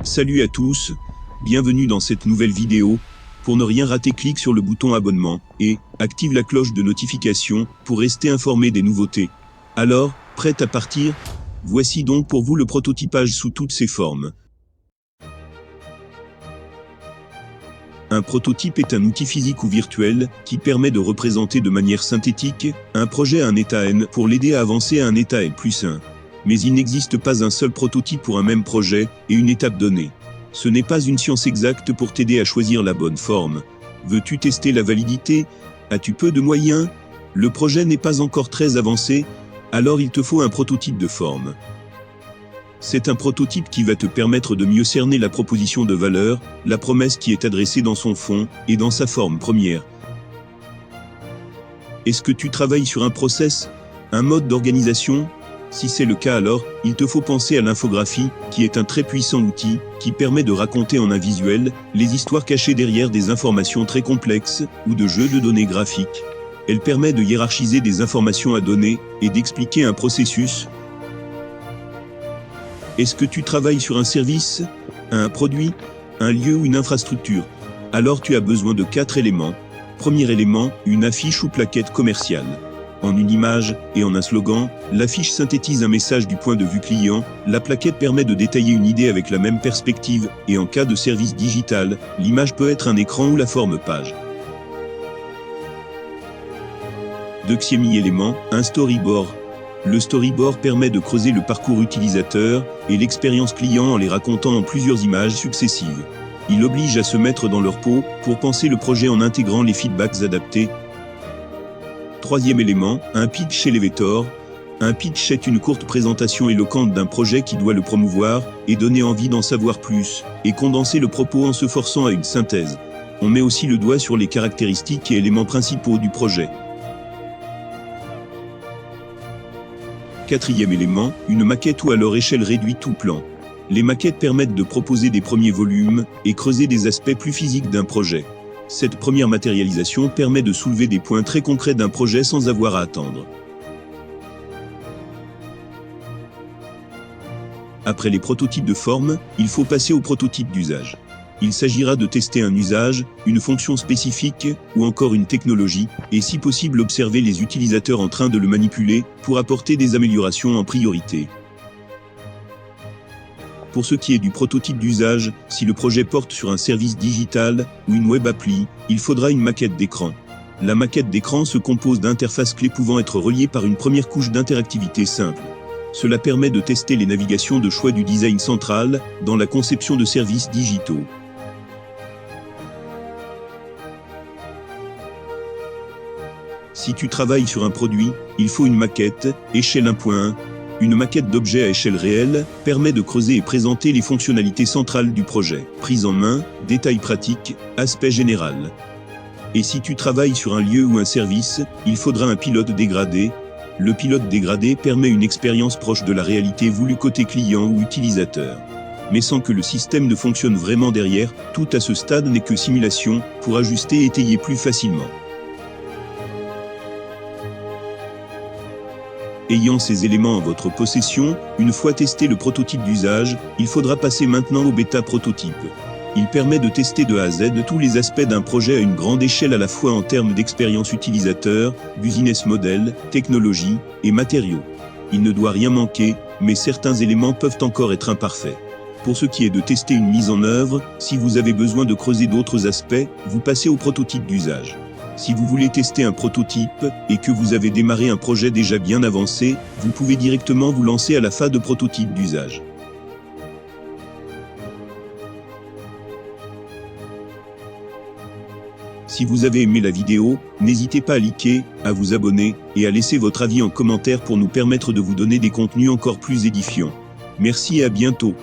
Salut à tous, bienvenue dans cette nouvelle vidéo. Pour ne rien rater, clique sur le bouton abonnement et active la cloche de notification pour rester informé des nouveautés. Alors, prête à partir? Voici donc pour vous le prototypage sous toutes ses formes. Un prototype est un outil physique ou virtuel qui permet de représenter de manière synthétique un projet à un état N pour l'aider à avancer à un état N+1. Mais il n'existe pas un seul prototype pour un même projet et une étape donnée. Ce n'est pas une science exacte pour t'aider à choisir la bonne forme. Veux-tu tester la validité? As-tu peu de moyens? Le projet n'est pas encore très avancé? Alors il te faut un prototype de forme. C'est un prototype qui va te permettre de mieux cerner la proposition de valeur, la promesse qui est adressée dans son fond et dans sa forme première. Est-ce que tu travailles sur un process, un mode d'organisation? Si c'est le cas, alors, il te faut penser à l'infographie, qui est un très puissant outil, qui permet de raconter en un visuel les histoires cachées derrière des informations très complexes, ou de jeux de données graphiques. Elle permet de hiérarchiser des informations à donner, et d'expliquer un processus. Est-ce que tu travailles sur un service, un produit, un lieu ou une infrastructure? Alors tu as besoin de 4 éléments. Premier élément, une affiche ou plaquette commerciale. En une image et en un slogan, l'affiche synthétise un message du point de vue client, la plaquette permet de détailler une idée avec la même perspective, et en cas de service digital, l'image peut être un écran ou la forme page. Deuxième élément, un storyboard. Le storyboard permet de creuser le parcours utilisateur et l'expérience client en les racontant en plusieurs images successives. Il oblige à se mettre dans leur peau pour penser le projet en intégrant les feedbacks adaptés. Troisième élément, un pitch elevator. Un pitch est une courte présentation éloquente d'un projet qui doit le promouvoir et donner envie d'en savoir plus, et condenser le propos en se forçant à une synthèse. On met aussi le doigt sur les caractéristiques et éléments principaux du projet. Quatrième élément, une maquette ou alors échelle réduite ou plan. Les maquettes permettent de proposer des premiers volumes et creuser des aspects plus physiques d'un projet. Cette première matérialisation permet de soulever des points très concrets d'un projet sans avoir à attendre. Après les prototypes de forme, il faut passer aux prototypes d'usage. Il s'agira de tester un usage, une fonction spécifique, ou encore une technologie, et si possible observer les utilisateurs en train de le manipuler, pour apporter des améliorations en priorité. Pour ce qui est du prototype d'usage, si le projet porte sur un service digital, ou une web appli, il faudra une maquette d'écran. La maquette d'écran se compose d'interfaces clés pouvant être reliées par une première couche d'interactivité simple. Cela permet de tester les navigations de choix du design central, dans la conception de services digitaux. Si tu travailles sur un produit, il faut une maquette, échelle 1.1. Une maquette d'objet à échelle réelle permet de creuser et présenter les fonctionnalités centrales du projet. Prise en main, détails pratiques, aspect général. Et si tu travailles sur un lieu ou un service, il faudra un pilote dégradé. Le pilote dégradé permet une expérience proche de la réalité voulue côté client ou utilisateur. Mais sans que le système ne fonctionne vraiment derrière, tout à ce stade n'est que simulation, pour ajuster et étayer plus facilement. Ayant ces éléments en votre possession, une fois testé le prototype d'usage, il faudra passer maintenant au bêta prototype. Il permet de tester de A à Z tous les aspects d'un projet à une grande échelle à la fois en termes d'expérience utilisateur, business model, technologie et matériaux. Il ne doit rien manquer, mais certains éléments peuvent encore être imparfaits. Pour ce qui est de tester une mise en œuvre, si vous avez besoin de creuser d'autres aspects, vous passez au prototype d'usage. Si vous voulez tester un prototype et que vous avez démarré un projet déjà bien avancé, vous pouvez directement vous lancer à la phase de prototype d'usage. Si vous avez aimé la vidéo, n'hésitez pas à liker, à vous abonner et à laisser votre avis en commentaire pour nous permettre de vous donner des contenus encore plus édifiants. Merci et à bientôt.